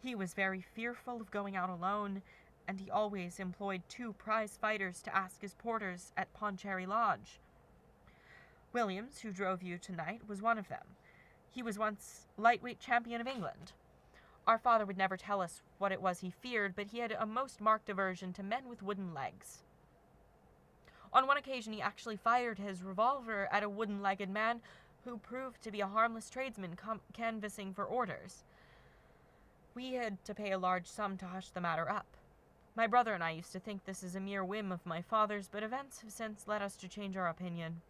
He was very fearful of going out alone, and he always employed 2 prize fighters to ask his porters at Pondicherry Lodge. Williams, who drove you tonight, was one of them. He was once lightweight champion of England. Our father would never tell us what it was he feared, but he had a most marked aversion to men with wooden legs. On one occasion he actually fired his revolver at a wooden-legged man who proved to be a harmless tradesman canvassing for orders. We had to pay a large sum to hush the matter up. My brother and I used to think this is a mere whim of my father's, but events have since led us to change our opinion.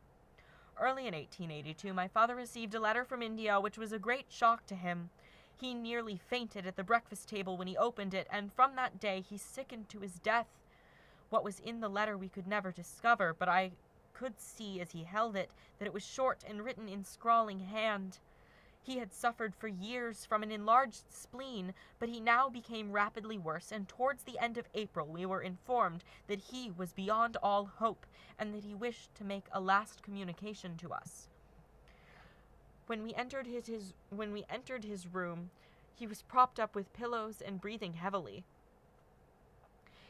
Early in 1882, my father received a letter from India which was a great shock to him. He nearly fainted at the breakfast table when he opened it, and from that day he sickened to his death. What was in the letter we could never discover, but I could see as he held it that it was short and written in scrawling hand. He had suffered for years from an enlarged spleen, but he now became rapidly worse, and towards the end of April we were informed that he was beyond all hope, and that he wished to make a last communication to us. When we entered his room, he was propped up with pillows and breathing heavily.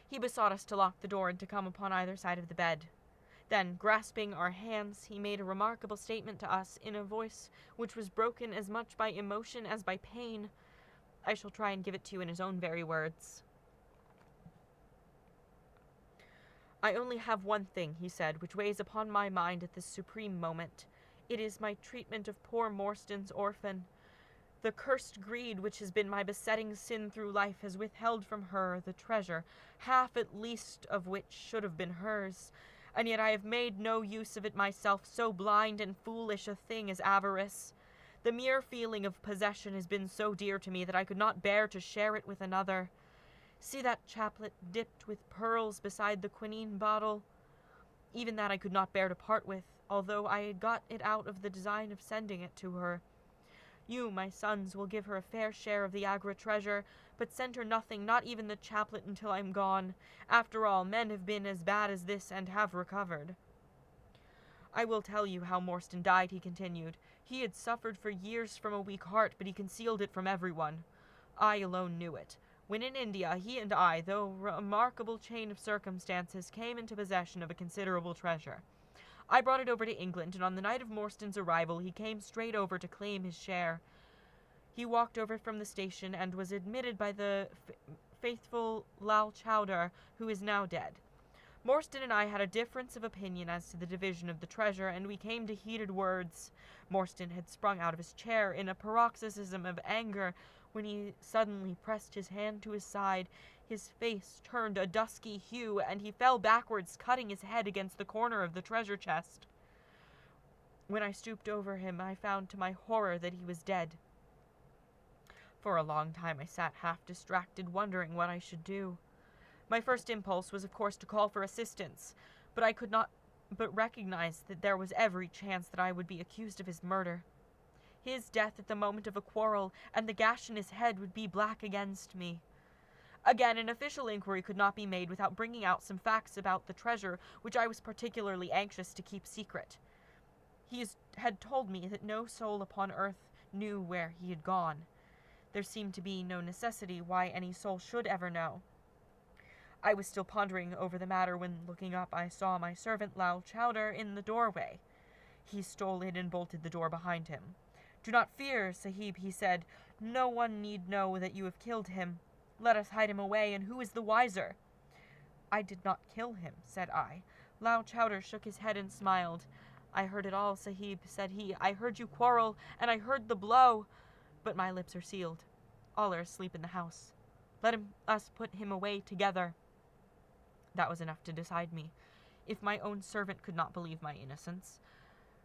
He besought us to lock the door and to come upon either side of the bed. Then, grasping our hands, he made a remarkable statement to us in a voice which was broken as much by emotion as by pain. I shall try and give it to you in his own very words. I only have one thing, he said, which weighs upon my mind at this supreme moment. It is my treatment of poor Morstan's orphan. The cursed greed which has been my besetting sin through life has withheld from her the treasure, half at least of which should have been hers, and yet I have made no use of it myself, so blind and foolish a thing as avarice. The mere feeling of possession has been so dear to me that I could not bear to share it with another. See that chaplet dipped with pearls beside the quinine bottle? Even that I could not bear to part with, although I had got it out of the design of sending it to her. You, my sons, will give her a fair share of the Agra treasure, but send her nothing, not even the chaplet, until I am gone. After all, men have been as bad as this and have recovered. I will tell you how Morstan died, he continued. He had suffered for years from a weak heart, but he concealed it from everyone. I alone knew it. When in India, he and I, though a remarkable chain of circumstances, came into possession of a considerable treasure. I brought it over to England, and on the night of Morstan's arrival he came straight over to claim his share. He walked over from the station and was admitted by the faithful Lal Chowdar, who is now dead. Morstan and I had a difference of opinion as to the division of the treasure, and we came to heated words. Morstan had sprung out of his chair in a paroxysm of anger, when he suddenly pressed his hand to his side, his face turned a dusky hue, and he fell backwards, cutting his head against the corner of the treasure chest. When I stooped over him, I found to my horror that he was dead. For a long time I sat half distracted, wondering what I should do. My first impulse was, of course, to call for assistance, but I could not but recognize that there was every chance that I would be accused of his murder. His death at the moment of a quarrel, and the gash in his head would be black against me. Again, an official inquiry could not be made without bringing out some facts about the treasure, which I was particularly anxious to keep secret. He had told me that no soul upon earth knew where he had gone. There seemed to be no necessity why any soul should ever know. I was still pondering over the matter when, looking up, I saw my servant Lal Chowder in the doorway. He stole in and bolted the door behind him. "Do not fear, Sahib," he said. "No one need know that you have killed him. Let us hide him away, and who is the wiser?" "I did not kill him," said I. Lal Chowder shook his head and smiled. "I heard it all, Sahib," said he. "I heard you quarrel, and I heard the blow. But my lips are sealed. All are asleep in the house. Let us put him away together." That was enough to decide me. If my own servant could not believe my innocence,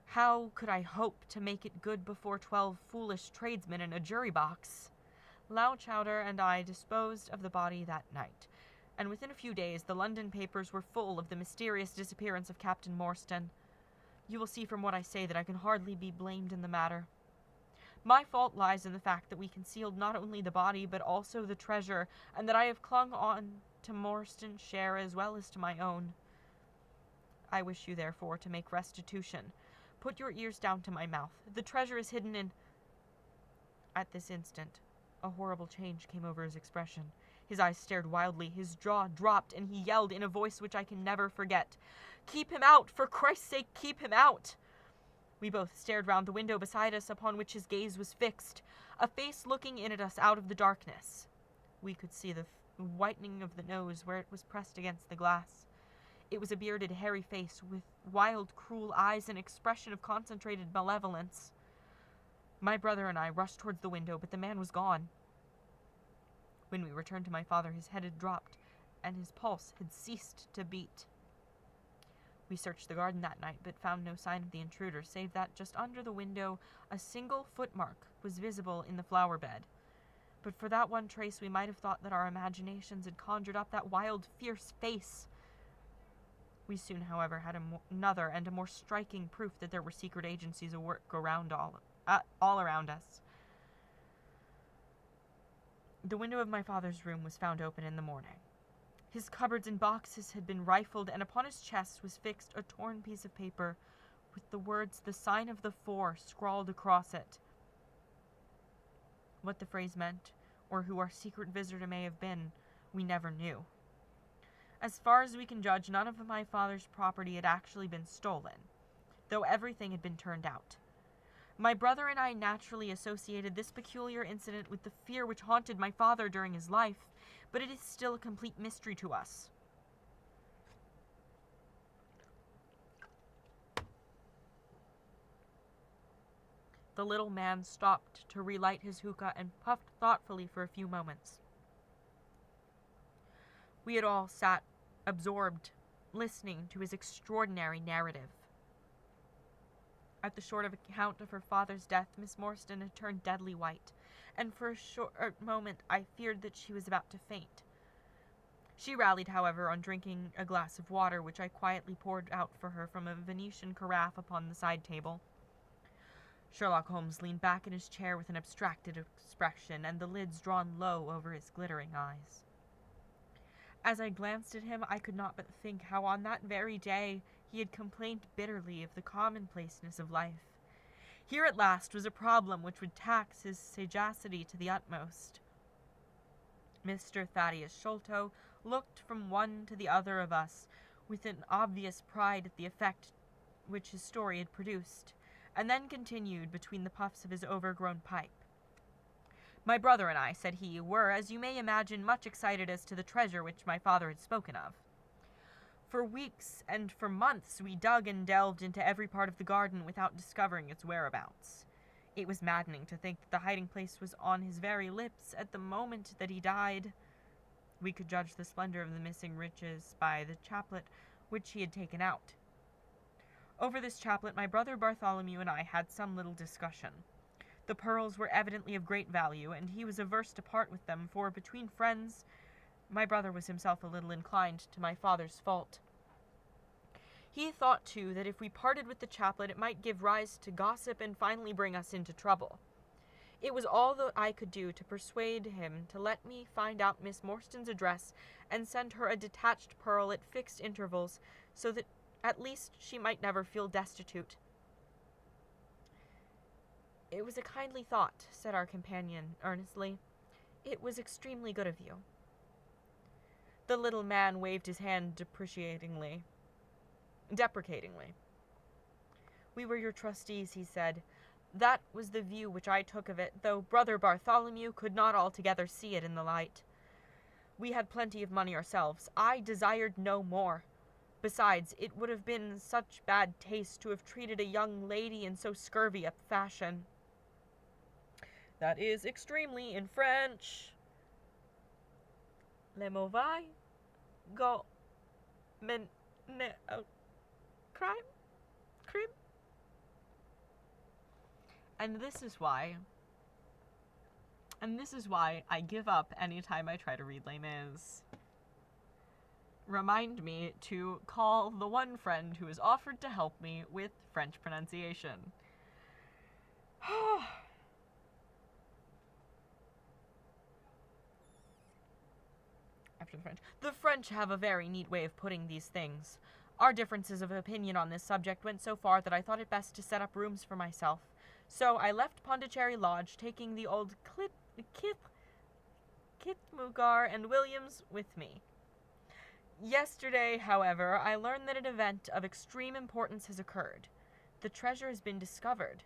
how could I hope to make it good before 12 foolish tradesmen in a jury box? Lal Chowder and I disposed of the body that night, and within a few days the London papers were full of the mysterious disappearance of Captain Morstan. You will see from what I say that I can hardly be blamed in the matter. My fault lies in the fact that we concealed not only the body but also the treasure, and that I have clung on to Morstan's share as well as to my own. I wish you, therefore, to make restitution. Put your ears down to my mouth. The treasure is hidden in—" At this instant, a horrible change came over his expression. His eyes stared wildly, his jaw dropped, and he yelled in a voice which I can never forget, "Keep him out! For Christ's sake, keep him out!" We both stared round the window beside us, upon which his gaze was fixed, a face looking in at us out of the darkness. We could see the whitening of the nose where it was pressed against the glass. It was a bearded, hairy face with wild, cruel eyes and expression of concentrated malevolence. My brother and I rushed towards the window, but the man was gone. When we returned to my father, his head had dropped, and his pulse had ceased to beat. We searched the garden that night, but found no sign of the intruder, save that just under the window a single footmark was visible in the flower bed. But for that one trace, we might have thought that our imaginations had conjured up that wild, fierce face. We soon, however, had another and a more striking proof that there were secret agencies at work all around us. The window of my father's room was found open in the morning. His cupboards and boxes had been rifled, and upon his chest was fixed a torn piece of paper with the words "The Sign of the Four" scrawled across it. What the phrase meant, or who our secret visitor may have been, we never knew. As far as we can judge, none of my father's property had actually been stolen, though everything had been turned out. My brother and I naturally associated this peculiar incident with the fear which haunted my father during his life, but it is still a complete mystery to us. The little man stopped to relight his hookah and puffed thoughtfully for a few moments. We had all sat absorbed, listening to his extraordinary narrative. At the short account of her father's death, Miss Morstan had turned deadly white, and for a short moment I feared that she was about to faint. She rallied, however, on drinking a glass of water, which I quietly poured out for her from a Venetian carafe upon the side table. Sherlock Holmes leaned back in his chair with an abstracted expression, and the lids drawn low over his glittering eyes. As I glanced at him, I could not but think how on that very day he had complained bitterly of the commonplaceness of life. Here at last was a problem which would tax his sagacity to the utmost. Mr. Thaddeus Sholto looked from one to the other of us with an obvious pride at the effect which his story had produced, and then continued between the puffs of his overgrown pipe. "My brother and I," said he, "were, as you may imagine, much excited as to the treasure which my father had spoken of. For weeks and for months we dug and delved into every part of the garden without discovering its whereabouts. It was maddening to think that the hiding place was on his very lips at the moment that he died. We could judge the splendor of the missing riches by the chaplet which he had taken out. Over this chaplet my brother Bartholomew and I had some little discussion. The pearls were evidently of great value, and he was averse to part with them, for between friends my brother was himself a little inclined to my father's fault. He thought, too, that if we parted with the chaplet it might give rise to gossip and finally bring us into trouble. It was all that I could do to persuade him to let me find out Miss Morstan's address and send her a detached pearl at fixed intervals, so that at least she might never feel destitute. "It was a kindly thought," said our companion earnestly. "It was extremely good of you." The little man waved his hand deprecatingly. "We were your trustees," he said. "That was the view which I took of it, though brother Bartholomew could not altogether see it in the light. We had plenty of money ourselves. I desired no more. Besides, it would have been such bad taste to have treated a young lady in so scurvy a fashion." "That is extremely in French." "Le mauvais go men ne crime. And this is why I give up anytime I try to read Les Mis. Remind me to call the one friend who has offered to help me with French pronunciation. After the French. The French have a very neat way of putting these things. Our differences of opinion on this subject went so far that I thought it best to set up rooms for myself. So I left Pondicherry Lodge, taking the old Khitmutgar and Williams with me. Yesterday, however, I learned that an event of extreme importance has occurred. The treasure has been discovered.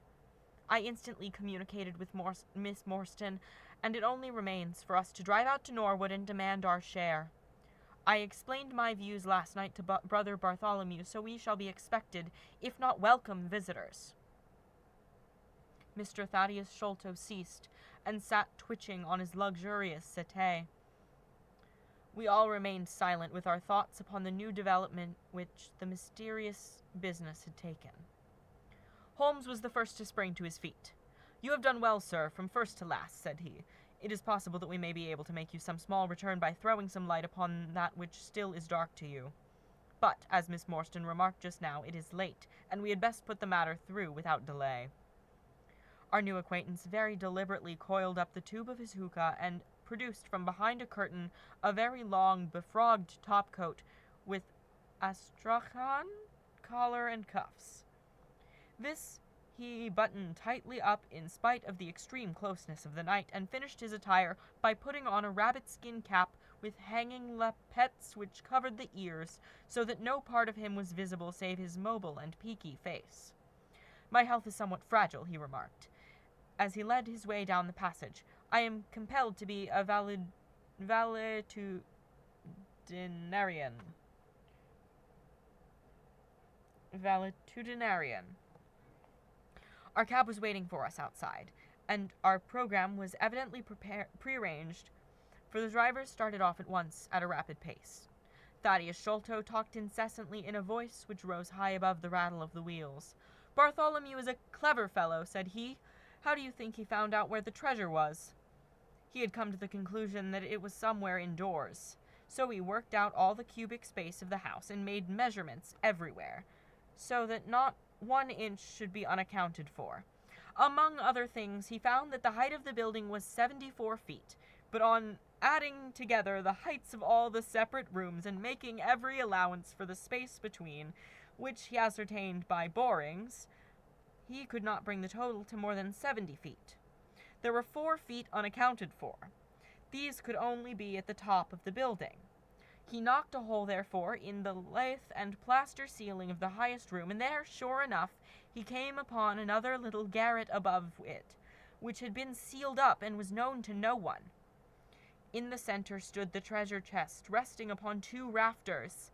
I instantly communicated with Miss Morstan, and it only remains for us to drive out to Norwood and demand our share. I explained my views last night to brother Bartholomew, so we shall be expected, if not welcome, visitors." Mr. Thaddeus Sholto ceased, and sat twitching on his luxurious settee. We all remained silent, with our thoughts upon the new development which the mysterious business had taken. Holmes was the first to spring to his feet. "You have done well, sir, from first to last," said he. "It is possible that we may be able to make you some small return by throwing some light upon that which still is dark to you. But, as Miss Morstan remarked just now, it is late, and we had best put the matter through without delay." Our new acquaintance very deliberately coiled up the tube of his hookah and produced from behind a curtain a very long, befrogged topcoat with astrakhan collar and cuffs. This he buttoned tightly up in spite of the extreme closeness of the night, and finished his attire by putting on a rabbit-skin cap with hanging lappets which covered the ears, so that no part of him was visible save his mobile and peaky face. "My health is somewhat fragile," he remarked, as he led his way down the passage. "I am compelled to be a valetudinarian." Our cab was waiting for us outside, and our program was evidently prearranged, for the drivers started off at once at a rapid pace. Thaddeus Sholto talked incessantly in a voice which rose high above the rattle of the wheels. "Bartholomew is a clever fellow," said he. "How do you think he found out where the treasure was?" He had come to the conclusion that it was somewhere indoors. So he worked out all the cubic space of the house and made measurements everywhere, so that not 1 inch should be unaccounted for. Among other things, he found that the height of the building was 74 feet, but on adding together the heights of all the separate rooms and making every allowance for the space between, which he ascertained by borings, he could not bring the total to more than 70 feet. There were 4 feet unaccounted for. These could only be at the top of the building. He knocked a hole, therefore, in the lath and plaster ceiling of the highest room, and there, sure enough, he came upon another little garret above it, which had been sealed up and was known to no one. In the center stood the treasure chest, resting upon 2 rafters.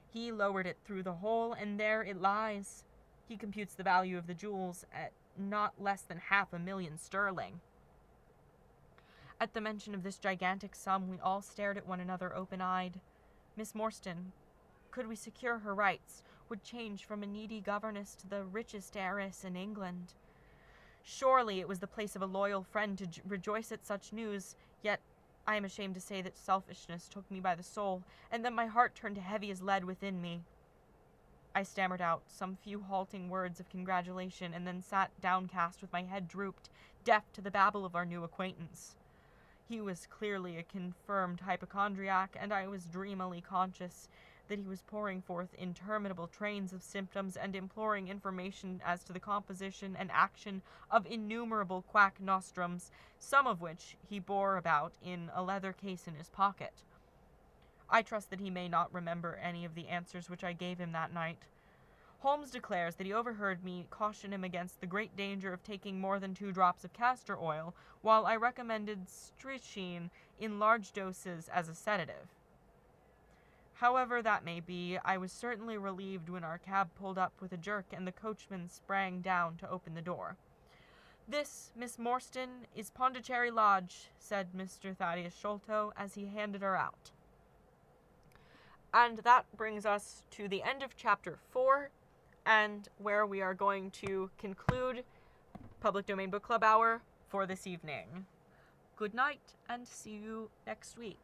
He lowered it through the hole, and there it lies. He computes the value of the jewels at not less than £500,000. At the mention of this gigantic sum, we all stared at one another open-eyed. Miss Morstan, could we secure her rights, would change from a needy governess to the richest heiress in England. Surely it was the place of a loyal friend to rejoice at such news, yet I am ashamed to say that selfishness took me by the soul, and that my heart turned heavy as lead within me. I stammered out some few halting words of congratulation, and then sat downcast with my head drooped, deaf to the babble of our new acquaintance. He was clearly a confirmed hypochondriac, and I was dreamily conscious that he was pouring forth interminable trains of symptoms and imploring information as to the composition and action of innumerable quack nostrums, some of which he bore about in a leather case in his pocket. I trust that he may not remember any of the answers which I gave him that night. Holmes declares that he overheard me caution him against the great danger of taking more than 2 drops of castor oil, while I recommended strychnine in large doses as a sedative. However that may be, I was certainly relieved when our cab pulled up with a jerk and the coachman sprang down to open the door. "This, Miss Morstan, is Pondicherry Lodge," said Mr. Thaddeus Sholto as he handed her out. And that brings us to the end of chapter 4, and where we are going to conclude Public Domain Book Club Hour for this evening. Good night, and see you next week.